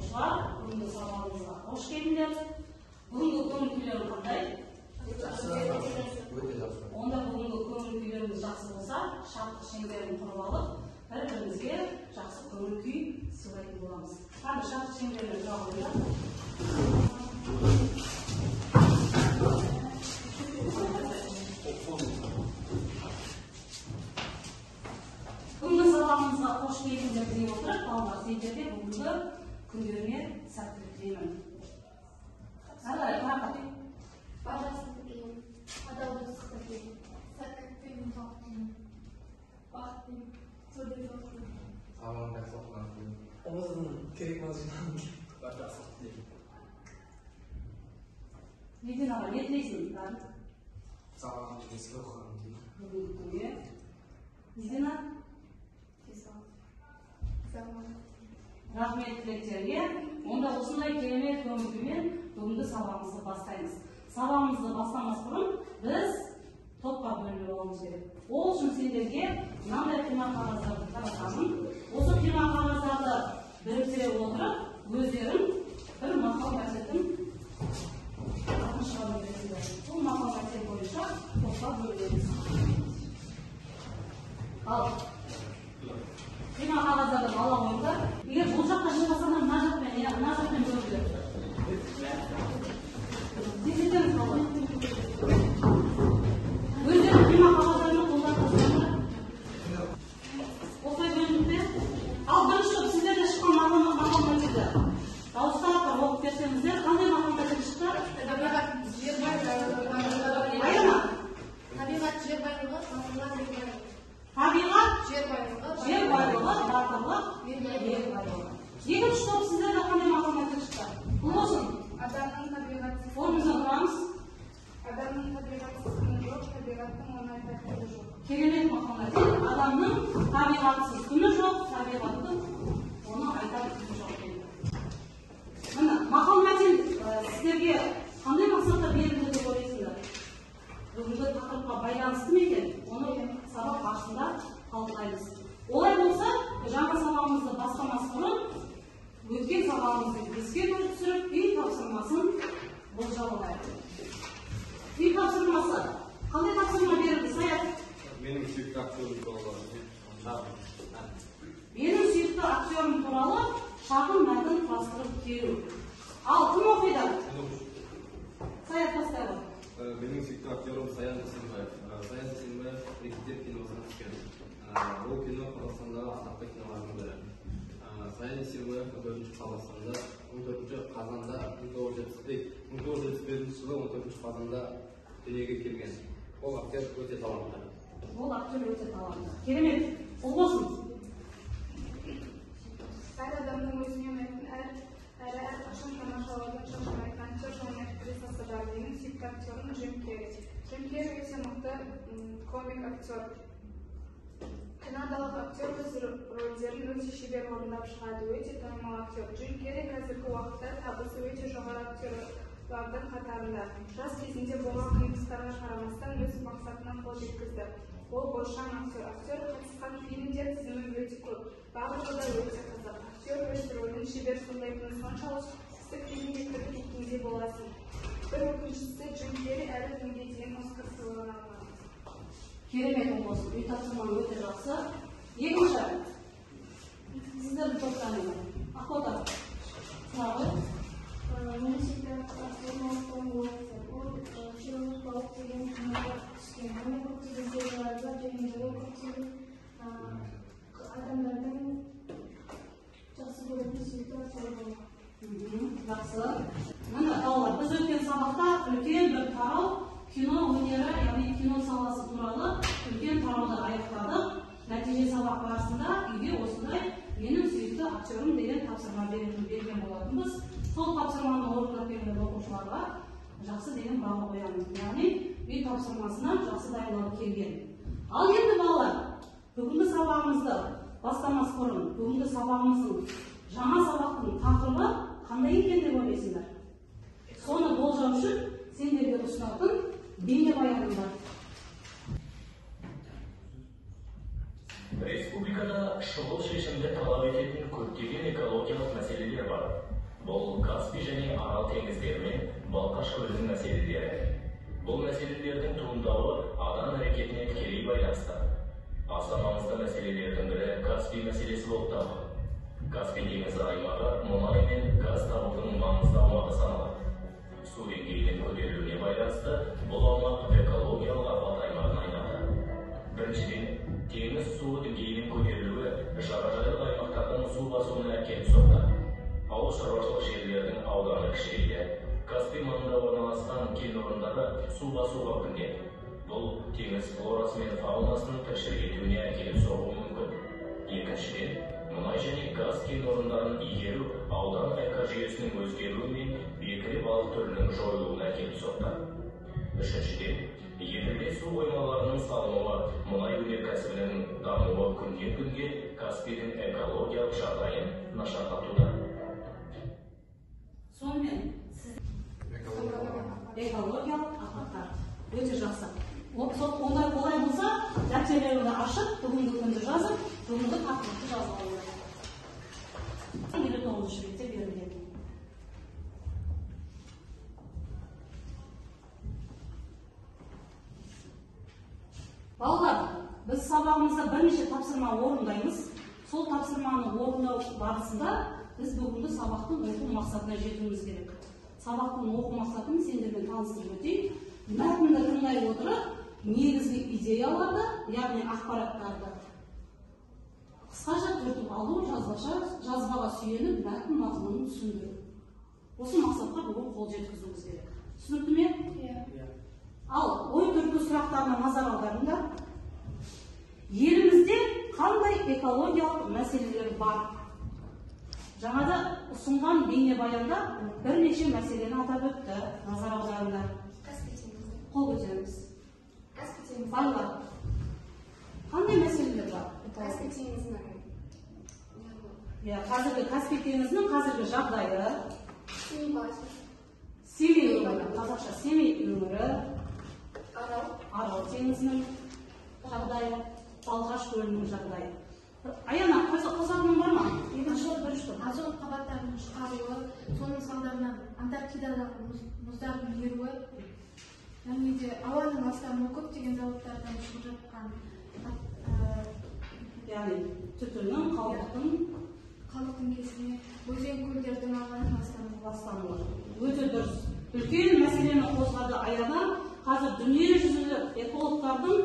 Оқушылар, бүгінгі сабағымызға қош келдіңдер. Бүгінгі көңіл күйлерің қандай? Онда бүгінгі көңіл күйлеріңіз жақсы болса, шаттық шеңберін құрып алып, бір-бірімізге жақсы көңіл күй сыйлайтын боламыз. Қандай шаттық шеңберін құрып бүгінгі сабағымызға қош келдіңдер дей отырып, балалар сендерге бүгінгі күндеріне сәттілік тілеймін. Бажасын тілеймін, адалдықты тілеймін, сәттілік пен денсаулық тілеймін, бақыт тілеймін, сәулет тілеймін. Сағынға сақтан тілеймін. Omuzun керек мазмұнын бажасын тілеймін. Неден аға, не тілейсің? Сағынға ескі оқығанын тілеймін. Бүгінгі күнге. Неден аға? Рахмет тілектерге. Онда осындай керемет көңіл күймен бүгінгі сабағымызды бастаймыз. Сабағымызды бастамас бұрын біз топқа бөлініп алуымыз керек. Ол үшін сендерге мынандай қима қағаздарды таратамын. Осы қима қағаздарды біріктіре отырып, өздерің бір мақал-мәтелдің атын шығарып бересіңдер. Бұл мақал-мәтел бойынша топқа бөлінеміз. Ал қима қағаздарды ала қойыңдар. Егер бұл жаққа шығасаңдар, мына жақпен бөліңдер. Сезілдіңіз қалай? Өздерің қима қағаздарын қолданыңыздар. Осылай бөлініп пе? Ал бірінші топ сіздерде шыққан мақал-мәтелді дауыстап оқып берсеңіздер, қандай мақал-мәтел шықты? Табиғат жер байлығы, Айына? табиғат жер байлығы, батырлар ел байлығы. Табиғат Жер байлығы, жер байлығы, батырлық, ел байлығы. Екінші топ сіздерде қандай мақал-мәтел шықты? Бұл болсын. адамның табиғаты, Орнымызға тұрамыз. адамның табиғатсыз күні жоқ, табиғаттың оны айтатыны жоқ. Керемет мақал-мәтел. Адамның табиғатсыз күні жоқ, табиғаттың оны айтар күні жоқ дейді. Міне, мақал-мәтел сіздерге қандай мақсатта берілді деп ойлайсыңдар? Бүгінгі тақырыпқа байланысты ма екен? Оны сабақ барысында талқылаймыз. Олай болса, жаңа сабағымызды бастамас бұрын өткен сабағымызды еске түсіріп, үй тапсырмасын болжап алайық. Үй тапсырмасы қандай тапсырма берілді, Саят? Менің сүйікті актерім туралы. Менің сүйікті актерім туралы шағын мәтін құрастырып беру. Ал кім оқиды? Саят бастайды. Менің сүйікті актерім Саян Сәрсенбаев. Саян Сәрсенбаев «Рекетир» киносына түскен. Ол кино Қазақстандағы атақты кинолардың бірі. Саян Сәрсенбаев 4 Қазақстанда 14 қазанда 1975 жылы 14 қазанда дүниеге келген. Ол актер өте талантты. Ол актер өте талантты. Керемет. Ол болсын. Әр адамның өзіне мәтін әрі әрқашан тамашалаудан шаршамайтын актер және актрисасы бар. Менің сүйікті актерім Джим Керри. Джим Керри өте мықты комик актер. Канадалық актер өз рөлдерін өте шебер орындап шығады. Өте танымал актер. Джим Керри қазіргі уақытта табысы өте жоғары актерлардың қатарында. Жас кезінде болған қиындықтарға қарамастан өз мақсатына қол жеткізді. Ол бойшаң актер. Актер қатысқан фильмдер тізімі өте көп. Барлығы да өте қызық. Актер өз рөлін шебер сомдайтыны соншалық сіз фильмге кіріп кеткенде боласың. Бір өкініштісі Джим Керри әлі күнге дейін Оскар сыйлығын алған. Керемет ол болсын. Үй тапсырманы өте жақсы. Екінші. Сіздердің топтарыңыз. Ақбота. Сұрағы. Менің сүйікті актерім Том Уолтер. Ол «Шерлок Холмс» деген киноға түскен. Оны көптеген сериалдарда және көптеген адамдардың жақсы көретін сүйікті актері болған. Жақсы. Міне, балалар, біз өткен сабақта үлкен бір тарау кино өнері, яғни кино саласы туралы үлкен тарауды аяқтадық. Нәтиже сабақ барысында үйде осындай менің сүйікті актерім деген тапсырма берген болатынбыз. Сол тапсырманы орындап берген оқушыларға жақсы деген баға қоямыз. Яғни үй тапсырмасына жақсы дайындалып келген. Ал енді балалар, бүгінгі сабағымызды бастамас бұрын, бүгінгі сабағымыздың жаңа сабақтың тақырыбы қандай екен деп ойлайсыңдар? Соны болжау үшін сендерге ұсынатын бейнебаяным бар. Республикада шұғыл шешімді талап ететін көптеген экологиялық мәселелер бар. Бұл Каспий және Арал теңіздері мен Балқаш көлінің мәселелері. Бұл мәселелердің туындауы адам әрекетіне тікелей байланысты. Аса маңызды мәселелердің бірі Каспий мәселесі болып табылады. Каспий теңізі аймағы мұнай мен газ табудың маңызды аумағы саналады. Су деңгейінің көтерілуіне байланысты бұл аумақ экологиялық апат аймағына айналды. Біріншіден, теңіз суы деңгейінің көтерілуі жағажайлық аймақтардың су басуына әкеліп соқты. Ауыл шаруашылық жерлердің ауданы кішірейді. Каспий маңында орналасқан кен орындары су басу қаупінде. Бұл теңіз флорасы мен фаунасының тіршілік етуіне әкеліп соғуы мүмкін. Екіншіден, мұнай және газ кен орындарын игеру аудан экожүйесінің өзгеруі мен бекіре балық түрінің жойылуына әкеліп соқты. Үшіншіден, елде су қоймаларының салынуы, мұнай өнеркәсібінің дамуы күннен-күнге Каспийдің экологиялық жағдайын нашарлатуда. Сонымен экологиялық апаттар өте жақсы. Ондай болай болса, дәптерлерді ашып, бүгінгі күнді жазып, бүгінгі тақырыпты жазып алу керек. 59 бетте берілген. Балалар, біз сабағымызда бірнеше тапсырма орындаймыз. Сол тапсырманы орындау барысында біз бүгінгі сабақтың оқу мақсатына жетуіміз керек. Сабақтың оқу мақсатын сендермен таныстырып өтейін. Мәтінді тыңдай отырып, негізгі идеяларды, яғни ақпараттарды қысқаша түртіп алу, жазбаға сүйеніп, мәтін мазмұнын түсіндіру. Осы мақсатқа бүгін қол жеткізуіміз керек. Түсінікті ме? Ал ой түрткі сұрақтарына назар аударыңдар. Елімізде қандай экологиялық мәселелер бар? Жаңада ұсынған бейнебаянда бірнеше мәселені атап өтті. Назар аударыңдар. Қол көтеріңіз. Балалар, қандай мәселелер бар? Каспий теңізінің қазіргі Каспий теңізінің қазіргі жағдайы, Семей өңірі, қазақша Семей өңірі, Арал теңізінің жағдайы, Балқаш көлінің жағдайы. Аяна, қосағының бар ма? Озон қабаттарының шығаруы, соның салдарынан Антарктидадағы мұздардың еруі, және де ауаның ластануы көптеген зауыттардан шығып жатқан яғни түтіннің, қалдықтың кесіне, өзен көлдердің ауаның ластануы. Өте дұрыс. Үлкен мәселені қозғады Аяна. Қазір дүниежүзілік экологтардың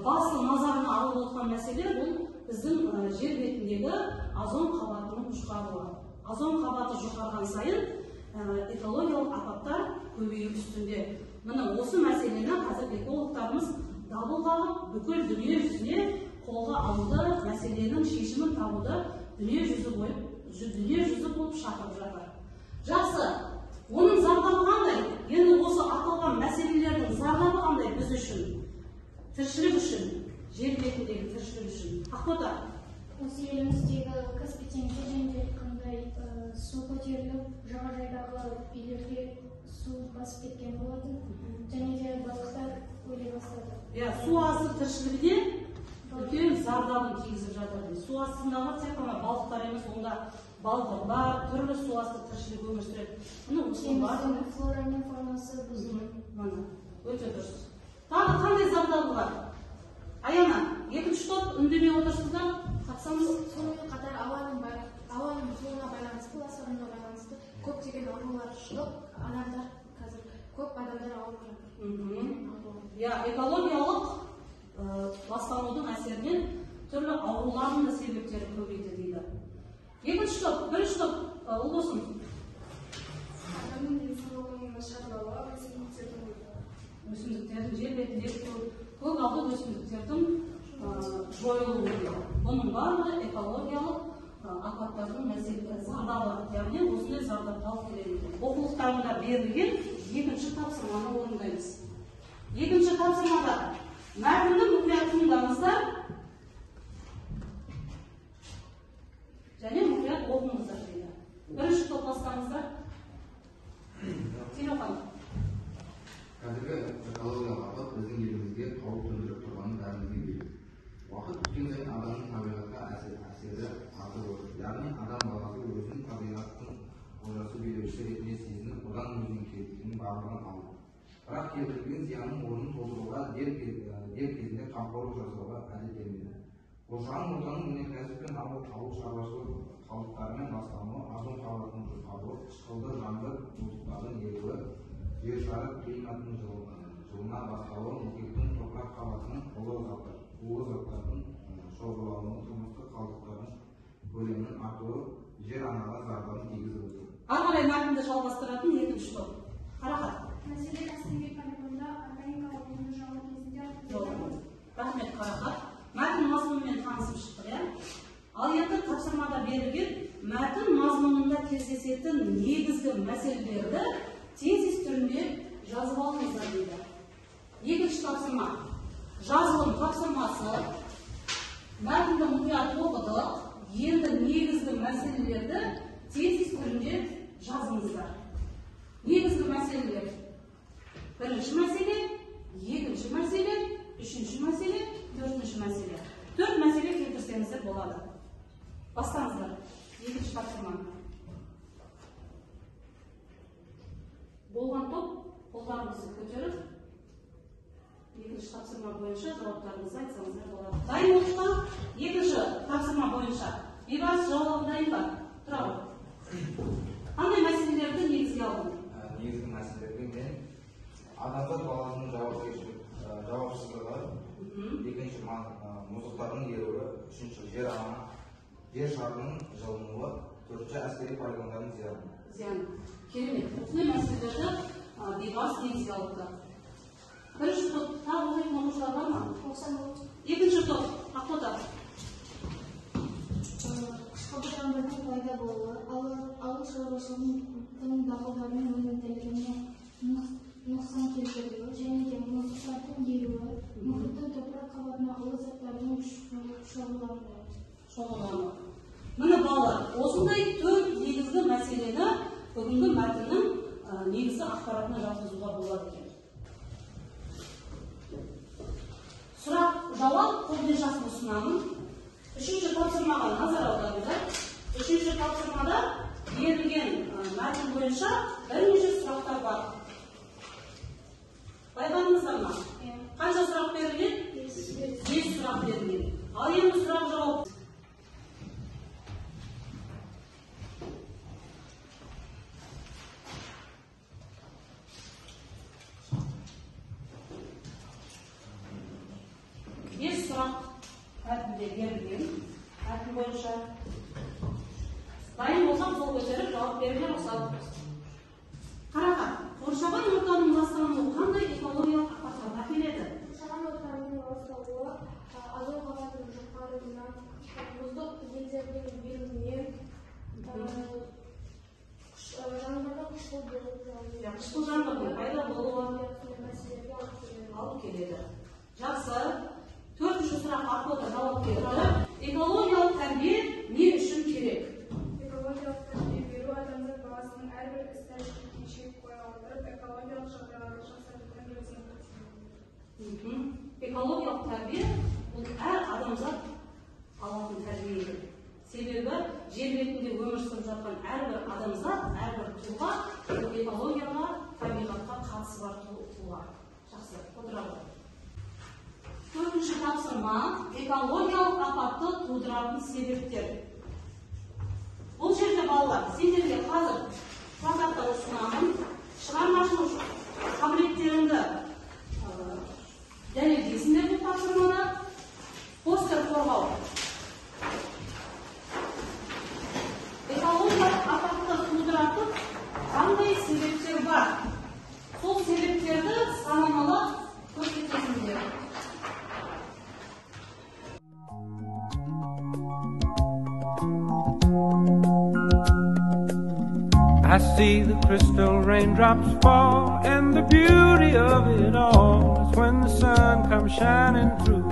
басты назарына алып отқан мәселе бұл біздің жер бетіндегі озон қабатының жұқаруы. Озон қабаты жұқарған сайын экологиялық апаттар көбейіп үстінде. Міне осы мәселені қазір экологтарымыз дабыл қағып, бүкіл дүние жүзіне қолға алуды, мәселенің шешімін табуды дүние жүзі болып шақырып жатыр. Жақсы, оның зардабы қандай? Енді осы аталған мәселелердің зардабы қандай біз үшін? Тіршілік үшін, жер бетіндегі тіршілік үшін. Ақбота. Осы еліміздегі Каспий теңізі және қандай су көтеріліп, жағажайдағы үйлерге су басып кеткен болатын, және де балықтар өле бастады. Су асты тіршілігіне үлкен зардабын тигізіп жатыр. Су астындағы тек қана балықтар емес, онда балықтар, түрлі су асты тіршілік өмір сүреді. Теңіздің флора мен фаунасы бұзылды. Өте дұрыс. Тағы қандай зардабы бар? Аяна, екінші топ үндемей отырсыздар, қатысаңыз. Сонымен қатар ауаның суына байланысты, ластануына байланысты көптеген аурулар шығып, адамдар қазір көп адамдар ауырып жатыр. Экологиялық ластанудың әсерінен түрлі аурулардың да себептері көбейді дейді. Екінші топ, бірінші топ, ұл болсын. Адамның денсаулығының нашарлауы, өсімдіктердің жер бетіндегі көгалды өсімдіктердің жойылуы. Бұның барлығы экологиялық апаттардың зардабы, яғни осындай зардапты алып келеді. Оқулықтарында берілген екінші тапсырманы орындаймыз. Екінші тапсырмада мәтінді мұқият тыңдаңыздар және мұқият оқыңыздар дейді. Бірінші топ бастаңыздар. Телефон. Қазіргі экологиялық апат біздің елімізге қауіп төндіріп тұрғанын бәрімізге белгілі. Уақыт өткен сайын адамның табиғатқа әсері артып отыр. Яғни адам баласы өзінің табиғаттың олжасы барлығын алды. Бірақ келтірілген зиянның орнын толтыруға дер кезінде қамқорлық жасауға әдеттенбеді. Қоршаған ортаның өнеркәсіп пен ауыл шаруашылық қалдықтарымен ластануы, озон қабатының жұқаруы, қышқылды жаңбыр бұлттардың еруі, жер шары климатының жылына бастауы, мұхиттың топырақ қабатының улы заттардың шоғырлануы, тұрмыстық қалдықтардың көлемінің артуы жер анаға зардабын тигізіп отыр. Ары қарай мәтінді жалғастыратын екінші топ. Қарақат. Мәселе кәсіби полигонда органикалық өнім жағы кезінде Рахмет, Қарақат. Мәтін мазмұнымен танысып шықтық, иә? Ал енді тапсырмада берілген мәтін мазмұнында кездесетін негізгі мәселелерді тезис түрінде жазып алыңыздар дейді. Екінші тапсырма. Жазылым тапсырмасы. Мәтінді мұқият оқыдық. Енді негізгі мәселелерді тезис түрінде жазыңыздар. Негізгі мәселелер. Бірінші мәселе, екінші мәселе, үшінші мәселе, төртінші мәселе. Төрт мәселе келтірсеңіздер болады. Бастаңыздар. Екінші тапсырма. Болған топ, қолдарыңызды көтеріп, екінші тапсырма бойынша жауаптарыңызды айтсаңыздар болады. Дайын болдық. Екінші тапсырма бойынша Бейбарыс жауабы дайын ба? Тұрау. Қандай мәселелерді негізге алдым? Негізгі мәселелерге мен адамзат баласының жауапсыздығы, екінші мұздықтардың еруі, үшінші жер шарының жылынуы, төртінші әскери полигондардың зияны. Керемет. Осындай мәселелерді Бейбарыс негізге алыпты. Бірінші топ тағы оқитын оқушылар бар ма? Екінші топ Ақтота. қышқылды жаңбырдың пайда болуы, ауыл шаруашылығының дақылдары мен өнімділігіне нұқсан келтіруі және де мұздықтардың еруі, мұхиттың топырақ қабатына улы заттардың шоғырлануы. Міне балалар, осындай төрт негізгі мәселені бүгінгі мәтіннің негізгі ақпаратына жатқызуға болады екен. Сұрақ жауап қобдишасын ұсынамын. Үшінші тапсырмаға назар аударыңыздар. Үшінші тапсырмада берілген мәтін бойынша бірнеше сұрақтар бар. Байқадыңыздар ма? Қанша сұрақ берілген? 5 сұрақ берілген. Ал енді сұрақ жауап. Мәтін бойынша дайын болсақ қол көтеріп жауап беруге рұқсат. Қарақат, қоршаған ортаның ластануы қандай экологиялық апаттарға әкеледі? Қоршаған ортаның ластануы озон қабатының жұқаруына, мұздық елдердің беруіне, жаңбырдың қышқыл жаңбырдың пайда болуы алып келеді. Жақсы. Төртінші сұрақ арқылы жауап берді. Экологиялық тәрбие не үшін керек? Экологиялық тәрбие беру адамзат баласының әрбір іс-әрекетіне шек қоя отырып, экологиялық жағдайларды жақсартудың өзін көздейді. Экологиялық тәрбие бұл әр адамзат алатын тәрбие. Себебі жер бетінде өмір сүріп жатқан әрбір адамзат, әрбір тұлға экологияға, табиғатқа қатысы бар тұлға. Жақсы, отырады. Төртінші тапсырма экологиялық апатты тудыратын себептер. Бұл жерде балалар, сендерге қазір плакаттар ұсынамын. Шығармашылық қабілеттеріңді дәлелдейсіңдер бұл тапсырмада. Постер қорғау. Экологиялық апатты тудыратын қандай себептер бар? Сол себептерді санамалап көрсетесіңдер. I see the crystal raindrops fall, and the beauty of it all is when the sun comes shining through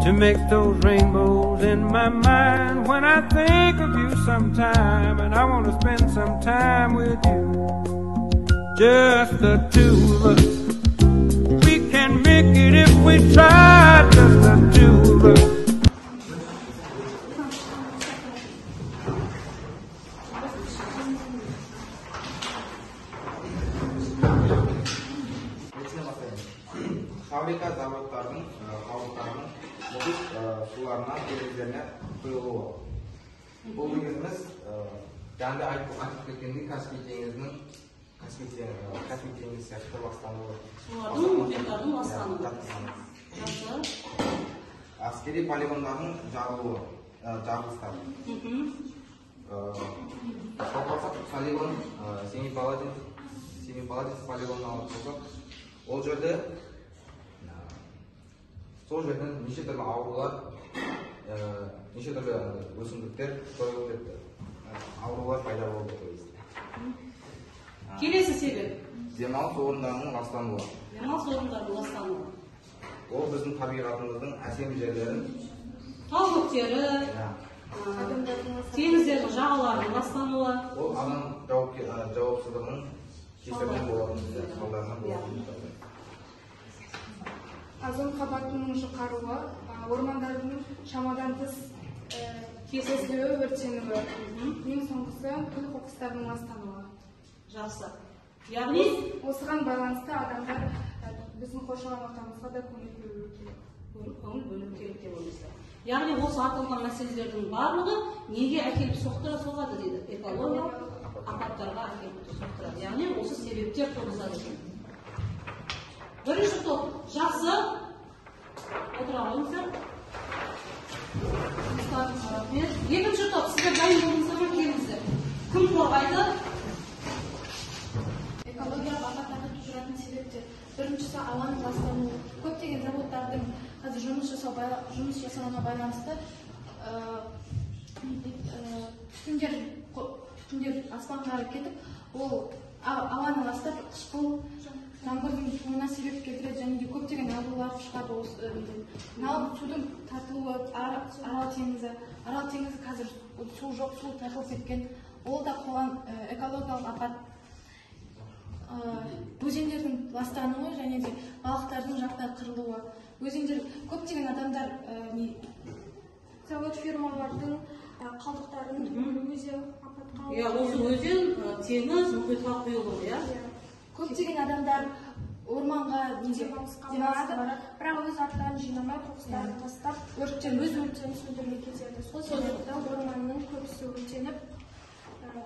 to make those rainbows in my mind. When I think of you sometime, and I want to spend some time with you, just the two of us. We can make it if we try, just the two of us. фабрика заводтардың қалдықтарының мұхит суларына теңіздеріне құйылуы. Бұл дегеніміз жаңағыдай айтып кеткендей Каспий теңізінің Каспий теңізі сияқты ластануы. Солардың мұхиттардың ластануы. Әскери полигондардың жарылыстары. Қалпақсақ полигон Семипаладис полигонын алып болсақ, ол жерде сол жерден неше түрлі аурулар, неше түрлі өсімдіктер жойылып кетті. Аурулар пайда болды. Келесі себеп. Демалыс орындарының ластануы. Демалыс орындарының ластануы. Ол біздің табиғатымыздың әсем жерлерін, тау бөктері, теңіздердің жағаларының ластануы. ол адам жауапсыздығының кесірінен болатын салдарынан болатын. Озон қабатының жұқаруы, ормандардың шамадан тыс кесілуі, өртенуі. Ең соңғысы күл қоқыстардың ластануы. Жақсы. Яғни осыған байланысты адамдар біздің қоршаған ортамызға да көңіл бөлу керек. Көңіл бөлу керек деп ойлайсыздар. Яғни осы аталған мәселелердің барлығы неге әкеліп соқтыра дейді? Экологиялық апаттарға әкеліп соқтырады. Яғни осы себептер туғызады екен. Бірінші топ жақсы. Отыра қойыңыздар. Екінші топ сіздер дайын болыңыздар ма? Келіңіздер. Кім қорғайды? Экологиялық апаттарды тудыратын себептер. Біріншісі ауаның ластануы. Көптеген заводтардың қазір жұмыс жасауына байланысты түндер аспан қарып кетіп, ол ауаны ластап қышқыл жаңбырдың тууына себеп келтіреді және де көптеген аурулар шығады. Судың тартылуы, Арал теңізі қазір су жоқ, су тартылып кеткен. Ол да қоған экологиялық апат. Өзендердің ластануы және де балықтардың жаппай қырылуы. Өзендер көптеген адамдар Завод фирмалардың қалдықтарын өзі апатқа. Осы өзен теңіз мұхитқа құйылуы, көптеген адамдар орманға демалысқа барады, бірақ өз аттарын жинамай қоқыстарын тастап, өз өрттерін сөндіруге кетеді. Сол себепті орманның көбісі өртеніп,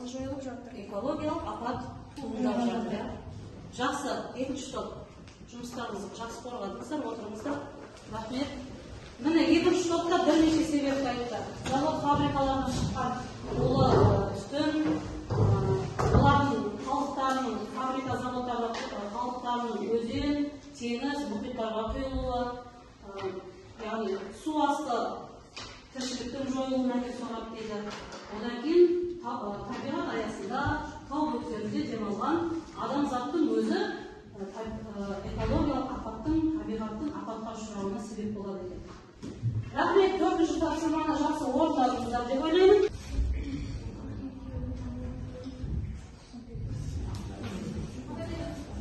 жойылып жатыр. Экологиялық апат туындап жатыр. Жақсы, екінші топ жұмыстарыңызды жақсы қорғадыңыздар, отырыңыздар. Рахмет. Міне екінші топта бірнеше себепті айтты. Завод фабрикаларынан шыққан улы түтін, олардың қалдықтарының, фабрика заводтарының қалдықтарының өзен, теңіз, мұхиттарға құйылуы, яғни су асты тіршіліктің жойылуына әкеліп соғады дейді. Одан кейін табиғат аясында тау бөктерінде демалған адамзаттың өзі экологиялық апаттың, табиғаттың апатқа ұшырауына себеп болады екен. Рахмет, төртінші тапсырманы жақсы орындадыңыздар деп ойлаймын.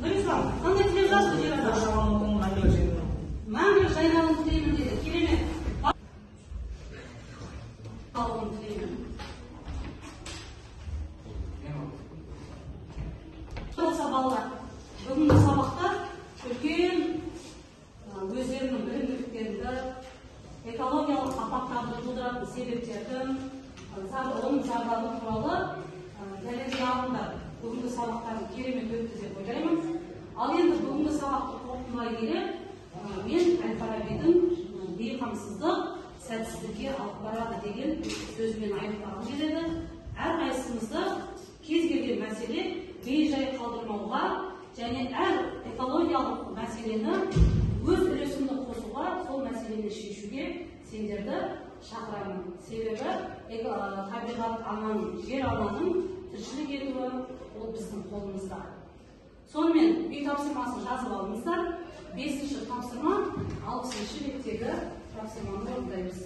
Нұрислам, қандай тілек жазды деді? Мәңгілік жайнауын тілеймін деді. Керемет. Алуын тілеймін. Болса балалар, бүгінгі сабақта үлкен өздерінің білімділіктерді, экологиялық апаттарды тудыратын себептердің, оның зардабы туралы дәлелдей алыңдар. Бүгінгі сабақтарын керемет өтті деп ойлаймын. Ал енді бүгінгі сабақты қорытындылай келе, мен Әл-Фарабидің бейқамсыздық сәтсіздікке алып барады деген сөзбен аяқтағым келеді. Әрқайсымызды кез келген мәселе бей-жай қалдырмауға және әр экологиялық мәселені өз үлесімді қосуға, сол мәселені шешуге сендерді шақырамын. Себебі табиғат ананың, жер ананың тіршілік етуі ол біздің қолымызда. Сонымен үй тапсырмасын жазып алыңыздар. 5-ші тапсырма 60-ші беттегі тапсырманы орындаймыз.